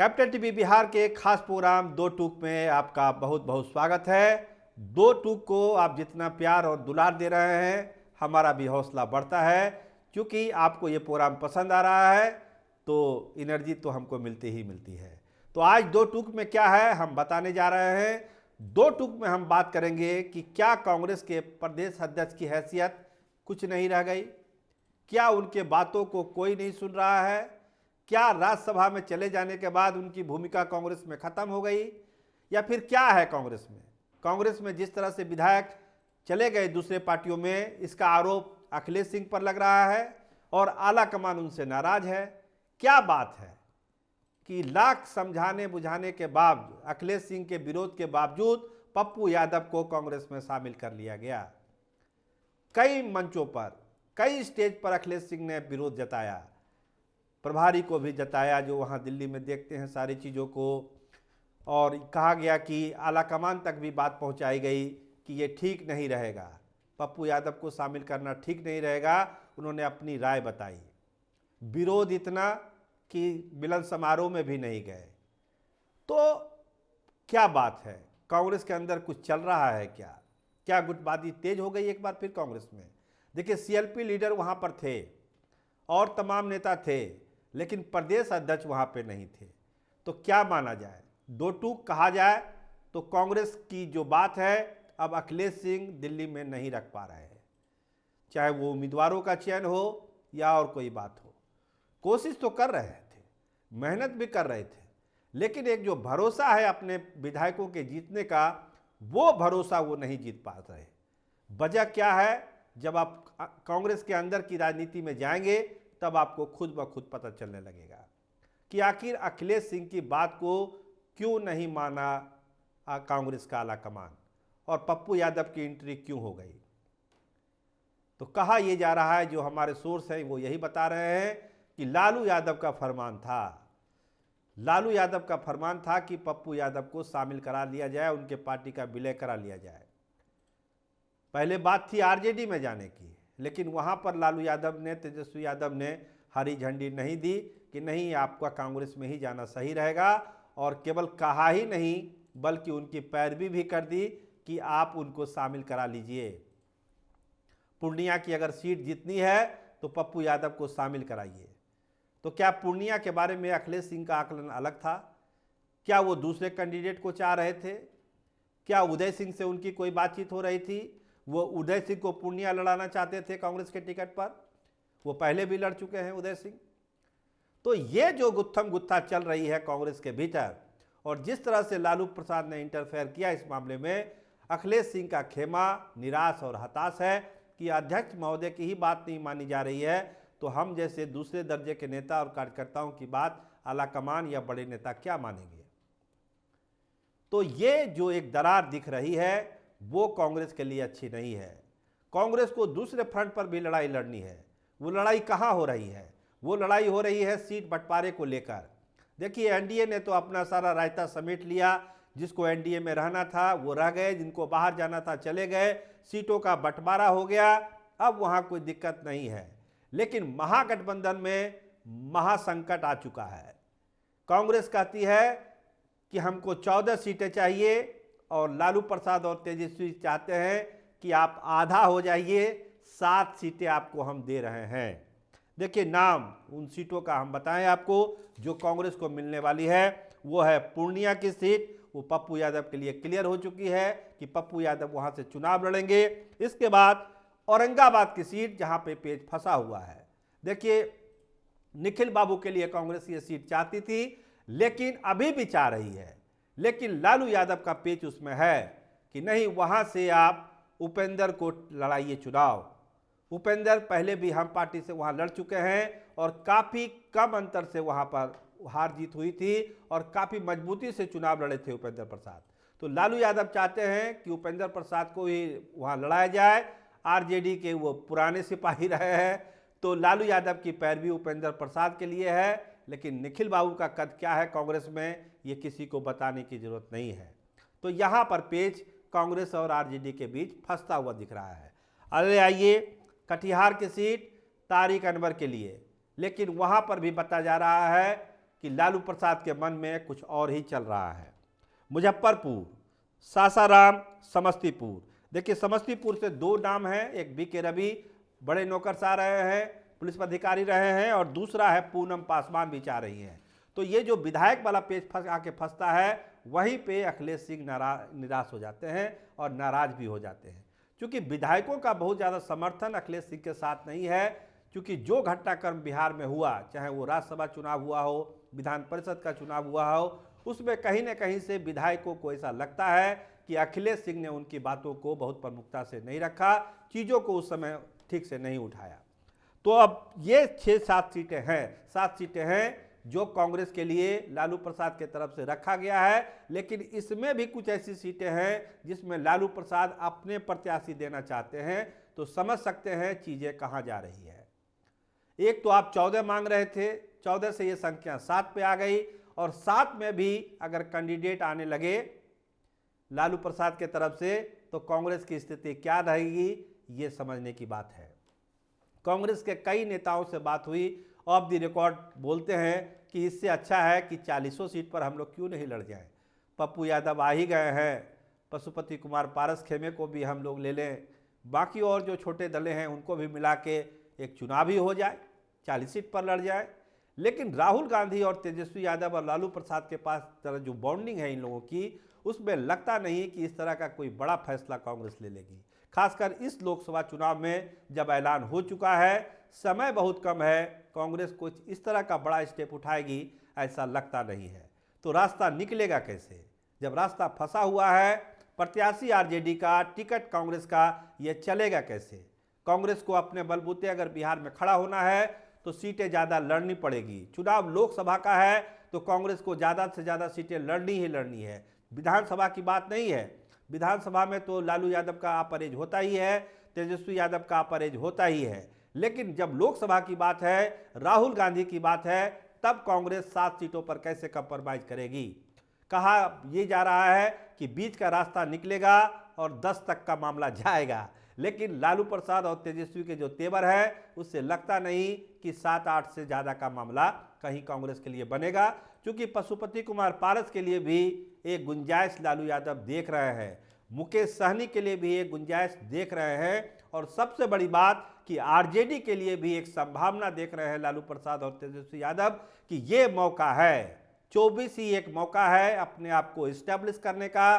Capital TV Bihar के खास programme दो टूक में आपका बहुत बहुत स्वागत है। दो टूक को आप जितना प्यार और दुलार दे रहे हैं, हमारा भी हौसला बढ़ता है, क्योंकि आपको ये प्रोग्राम पसंद आ रहा है तो एनर्जी तो हमको मिलती ही मिलती है। तो आज दो टूक में क्या है हम बताने जा रहे हैं। दो टूक में हम बात करेंगे कि क्या कांग्रेस के प्रदेश अध्यक्ष की हैसियत कुछ नहीं रह गई, क्या उनके बातों को कोई नहीं सुन रहा है, क्या राज्यसभा में चले जाने के बाद उनकी भूमिका कांग्रेस में खत्म हो गई, या फिर क्या है कांग्रेस में जिस तरह से विधायक चले गए दूसरे पार्टियों में, इसका आरोप अखिलेश सिंह पर लग रहा है और आला कमान उनसे नाराज है। क्या बात है कि लाख समझाने बुझाने के बाद अखिलेश सिंह के विरोध के बावजूद पप्पू यादव को कांग्रेस में शामिल कर लिया गया। कई मंचों पर, कई स्टेज पर अखिलेश सिंह ने विरोध जताया, प्रभारी को भी जताया जो वहाँ दिल्ली में देखते हैं सारी चीज़ों को, और कहा गया कि आलाकमान तक भी बात पहुँचाई गई कि ये ठीक नहीं रहेगा, पप्पू यादव को शामिल करना ठीक नहीं रहेगा। उन्होंने अपनी राय बताई, विरोध इतना कि मिलन समारोह में भी नहीं गए। तो क्या बात है, कांग्रेस के अंदर कुछ चल रहा है क्या गुटबाजी तेज हो गई एक बार फिर कांग्रेस में? देखिए, सीएलपी लीडर वहाँ पर थे और तमाम नेता थे, लेकिन प्रदेश अध्यक्ष वहाँ पे नहीं थे। तो क्या माना जाए, दो टूक कहा जाए तो कांग्रेस की जो बात है अब अखिलेश सिंह दिल्ली में नहीं रख पा रहे हैं, चाहे वो उम्मीदवारों का चयन हो या और कोई बात हो। कोशिश तो कर रहे थे, मेहनत भी कर रहे थे, लेकिन एक जो भरोसा है अपने विधायकों के जीतने का, वो भरोसा वो नहीं जीत पा रहे। वजह क्या है, जब आप कांग्रेस के अंदर की राजनीति में जाएंगे तब आपको खुद ब खुद पता चलने लगेगा कि आखिर अखिलेश सिंह की बात को क्यों नहीं माना कांग्रेस का आलाकमान, और पप्पू यादव की एंट्री क्यों हो गई। तो कहा यह जा रहा है, जो हमारे सोर्स हैं वो यही बता रहे हैं कि लालू यादव का फरमान था कि पप्पू यादव को शामिल करा लिया जाए, उनके पार्टी का विलय करा लिया जाए। पहले बात थी आरजेडी में जाने की, लेकिन वहाँ पर लालू यादव ने, तेजस्वी यादव ने हरी झंडी नहीं दी कि नहीं, आपका कांग्रेस में ही जाना सही रहेगा, और केवल कहा ही नहीं बल्कि उनकी पैरवी भी कर दी कि आप उनको शामिल करा लीजिए। पूर्णिया की अगर सीट जीतनी है तो पप्पू यादव को शामिल कराइए। तो क्या पूर्णिया के बारे में अखिलेश सिंह का आकलन अलग था? क्या वो दूसरे कैंडिडेट को चाह रहे थे? क्या उदय सिंह से उनकी कोई बातचीत हो रही थी? वो उदय सिंह को पूर्णिया लड़ाना चाहते थे कांग्रेस के टिकट पर, वो पहले भी लड़ चुके हैं उदय सिंह। तो ये जो गुत्थम गुत्था चल रही है कांग्रेस के भीतर, और जिस तरह से लालू प्रसाद ने इंटरफेयर किया इस मामले में, अखिलेश सिंह का खेमा निराश और हताश है कि अध्यक्ष महोदय की ही बात नहीं मानी जा रही है, तो हम जैसे दूसरे दर्जे के नेता और कार्यकर्ताओं की बात आलाकमान या बड़े नेता क्या मानेंगे। तो ये जो एक दरार दिख रही है वो कांग्रेस के लिए अच्छी नहीं है। कांग्रेस को दूसरे फ्रंट पर भी लड़ाई लड़नी है। वो लड़ाई कहाँ हो रही है? वो लड़ाई हो रही है सीट बंटवारे को लेकर। देखिए, एनडीए ने तो अपना सारा रायता समेट लिया, जिसको एनडीए में रहना था वो रह गए, जिनको बाहर जाना था चले गए, सीटों का बंटवारा हो गया, अब वहाँ कोई दिक्कत नहीं है। लेकिन महागठबंधन में महासंकट आ चुका है। कांग्रेस कहती है कि हमको 14 सीटें चाहिए, और लालू प्रसाद और तेजस्वी चाहते हैं कि आप आधा हो जाइए, 7 सीटें आपको हम दे रहे हैं। देखिए, नाम उन सीटों का हम बताएं आपको जो कांग्रेस को मिलने वाली है। वो है पूर्णिया की सीट, वो पप्पू यादव के लिए क्लियर हो चुकी है कि पप्पू यादव वहां से चुनाव लड़ेंगे। इसके बाद औरंगाबाद की सीट, जहां पे पेच फंसा हुआ है। देखिए, निखिल बाबू के लिए कांग्रेस ये सीट चाहती थी, लेकिन अभी भी चाह रही है, लेकिन लालू यादव का पेच उसमें है कि नहीं, वहां से आप उपेंद्र को लड़ाइए चुनाव। उपेंद्र पहले भी हम पार्टी से वहां लड़ चुके हैं और काफ़ी कम अंतर से वहां पर हार जीत हुई थी, और काफ़ी मजबूती से चुनाव लड़े थे उपेंद्र प्रसाद। तो लालू यादव चाहते हैं कि उपेंद्र प्रसाद को ही वहां लड़ाया जाए। आरजेडी के वो पुराने सिपाही रहे हैं, तो लालू यादव की पैरवी उपेंद्र प्रसाद के लिए है। लेकिन निखिल बाबू का कद क्या है कांग्रेस में, ये किसी को बताने की जरूरत नहीं है। तो यहाँ पर पेच कांग्रेस और आरजेडी के बीच फंसता हुआ दिख रहा है। अरे आइए, कटिहार की सीट तारिक अनवर के लिए, लेकिन वहाँ पर भी बताया जा रहा है कि लालू प्रसाद के मन में कुछ और ही चल रहा है। मुजफ्फरपुर, सासाराम, समस्तीपुर। देखिए समस्तीपुर से दो नाम हैं, एक बी के रवि बड़े नौकरशाह रहे हैं, पुलिस अधिकारी रहे हैं, और दूसरा है पूनम पासवान भी चाह रही हैं। तो ये जो विधायक वाला पेज आके फंसता है, वहीं पे अखिलेश सिंह निराश हो जाते हैं और नाराज भी हो जाते हैं, क्योंकि विधायकों का बहुत ज़्यादा समर्थन अखिलेश सिंह के साथ नहीं है। क्योंकि जो घटनाक्रम बिहार में हुआ, चाहे वो राज्यसभा चुनाव हुआ हो, विधान परिषद का चुनाव हुआ हो, उसमें कहीं ना कहीं से विधायकों को ऐसा लगता है कि अखिलेश सिंह ने उनकी बातों को बहुत प्रमुखता से नहीं रखा, चीज़ों को उस समय ठीक से नहीं उठाया। तो अब ये 6-7 सीटें हैं, 7 सीटें हैं जो कांग्रेस के लिए लालू प्रसाद के तरफ से रखा गया है, लेकिन इसमें भी कुछ ऐसी सीटें हैं जिसमें लालू प्रसाद अपने प्रत्याशी देना चाहते हैं। तो समझ सकते हैं चीज़ें कहाँ जा रही है। एक तो आप 14 मांग रहे थे, 14 से ये संख्या 7 पे आ गई, और 7 में भी अगर कैंडिडेट आने लगे लालू प्रसाद के तरफ से, तो कांग्रेस की स्थिति क्या रहेगी, ये समझने की बात है। कांग्रेस के कई नेताओं से बात हुई, ऑफ द रिकॉर्ड बोलते हैं कि इससे अच्छा है कि 40 सीट पर हम लोग क्यों नहीं लड़ जाएं। पप्पू यादव आ ही गए हैं, पशुपति कुमार पारस खेमे को भी हम लोग ले लें, बाकी और जो छोटे दलें हैं उनको भी मिला के एक चुनाव ही हो जाए, 40 सीट पर लड़ जाए। लेकिन राहुल गांधी और तेजस्वी यादव और लालू प्रसाद के पास तरह जो बॉन्डिंग है इन लोगों की, उसमें लगता नहीं कि इस तरह का कोई बड़ा फैसला कांग्रेस ले लेगी। खासकर इस लोकसभा चुनाव में जब ऐलान हो चुका है, समय बहुत कम है, कांग्रेस कुछ इस तरह का बड़ा स्टेप उठाएगी ऐसा लगता नहीं है। तो रास्ता निकलेगा कैसे? जब रास्ता फंसा हुआ है, प्रत्याशी आरजेडी का, टिकट कांग्रेस का, ये चलेगा कैसे? कांग्रेस को अपने बलबूते अगर बिहार में खड़ा होना है तो सीटें ज़्यादा लड़नी पड़ेगी। चुनाव लोकसभा का है तो कांग्रेस को ज़्यादा से ज़्यादा सीटें लड़नी ही लड़नी है, विधानसभा की बात नहीं है। विधानसभा में तो लालू यादव का अपरहेज होता ही है, तेजस्वी यादव का अपरहेज होता ही है, लेकिन जब लोकसभा की बात है, राहुल गांधी की बात है, तब कांग्रेस 7 सीटों पर कैसे कंप्रोमाइज करेगी? कहा यह जा रहा है कि बीच का रास्ता निकलेगा और 10 तक का मामला जाएगा, लेकिन लालू प्रसाद और तेजस्वी के जो तेवर है उससे लगता नहीं कि 7-8 से ज़्यादा का मामला कहीं कांग्रेस के लिए बनेगा, क्योंकि पशुपति कुमार पारस के लिए भी एक गुंजाइश लालू यादव देख रहे हैं, मुकेश सहनी के लिए भी एक गुंजाइश देख रहे हैं, और सबसे बड़ी बात कि आरजेडी के लिए भी एक संभावना देख रहे हैं लालू प्रसाद और तेजस्वी यादव कि ये मौका है, 24 ही एक मौका है अपने आप को इस्टेब्लिश करने का,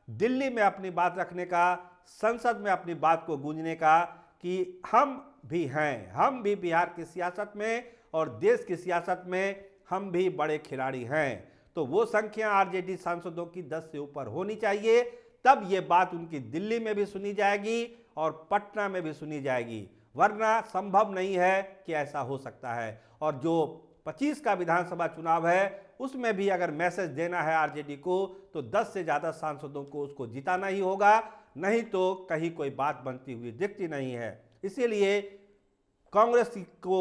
दिल्ली में अपनी बात रखने का, संसद में अपनी बात को गूंजने का कि हम भी हैं, हम भी बिहार की सियासत में और देश की सियासत में हम भी बड़े खिलाड़ी हैं। तो वो संख्या आरजेडी सांसदों की 10 से ऊपर होनी चाहिए, तब ये बात उनकी दिल्ली में भी सुनी जाएगी और पटना में भी सुनी जाएगी, वरना संभव नहीं है कि ऐसा हो सकता है। और जो 25 का विधानसभा चुनाव है उसमें भी अगर मैसेज देना है आरजेडी को, तो 10 से ज़्यादा सांसदों को उसको जिताना ही होगा, नहीं तो कहीं कोई बात बनती हुई दिखती नहीं है। इसीलिए कांग्रेस को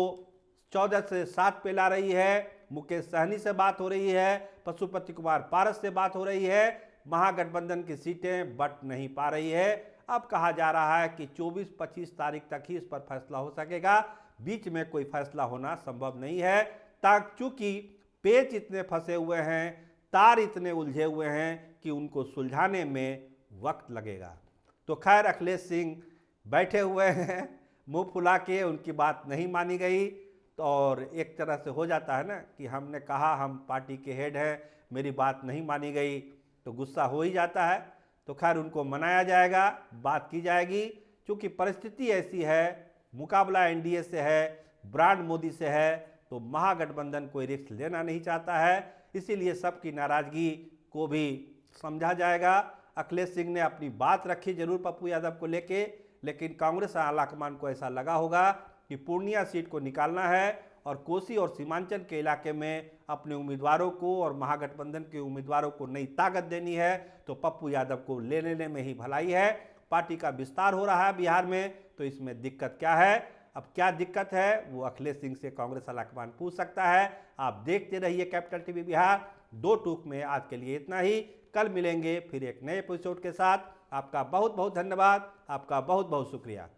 14 से 7 पे ला रही है, मुकेश सहनी से बात हो रही है, पशुपति कुमार पारस से बात हो रही है, महागठबंधन की सीटें बट नहीं पा रही है। अब कहा जा रहा है कि 24-25 तारीख तक ही इस पर फैसला हो सकेगा, बीच में कोई फैसला होना संभव नहीं है, चूंकि पेच इतने फंसे हुए हैं, तार इतने उलझे हुए हैं कि उनको सुलझाने में वक्त लगेगा। तो खैर अखिलेश सिंह बैठे हुए हैं मुंह फुला के, उनकी बात नहीं मानी गई, तो और एक तरह से हो जाता है ना कि हमने कहा हम पार्टी के हेड हैं, मेरी बात नहीं मानी गई, तो गुस्सा हो ही जाता है। तो खैर उनको मनाया जाएगा, बात की जाएगी, क्योंकि परिस्थिति ऐसी है, मुकाबला एनडीए से है, ब्रांड मोदी से है, तो महागठबंधन कोई रिस्क लेना नहीं चाहता है, इसीलिए सबकी नाराजगी को भी समझा जाएगा। अखिलेश सिंह ने अपनी बात रखी जरूर पप्पू यादव को लेके, लेकिन कांग्रेस आलाकमान को ऐसा लगा होगा कि पूर्णिया सीट को निकालना है और कोसी और सीमांचल के इलाके में अपने उम्मीदवारों को और महागठबंधन के उम्मीदवारों को नई ताकत देनी है, तो पप्पू यादव को ले लेने में ही भलाई है। पार्टी का विस्तार हो रहा है बिहार में, तो इसमें दिक्कत क्या है? अब क्या दिक्कत है वो अखिलेश सिंह से कांग्रेस आलाकमान पूछ सकता है। आप देखते रहिए कैपिटल टीवी बिहार। 2 टूक में आज के लिए इतना ही, कल मिलेंगे फिर एक नए एपिसोड के साथ। आपका बहुत बहुत धन्यवाद, आपका बहुत बहुत शुक्रिया।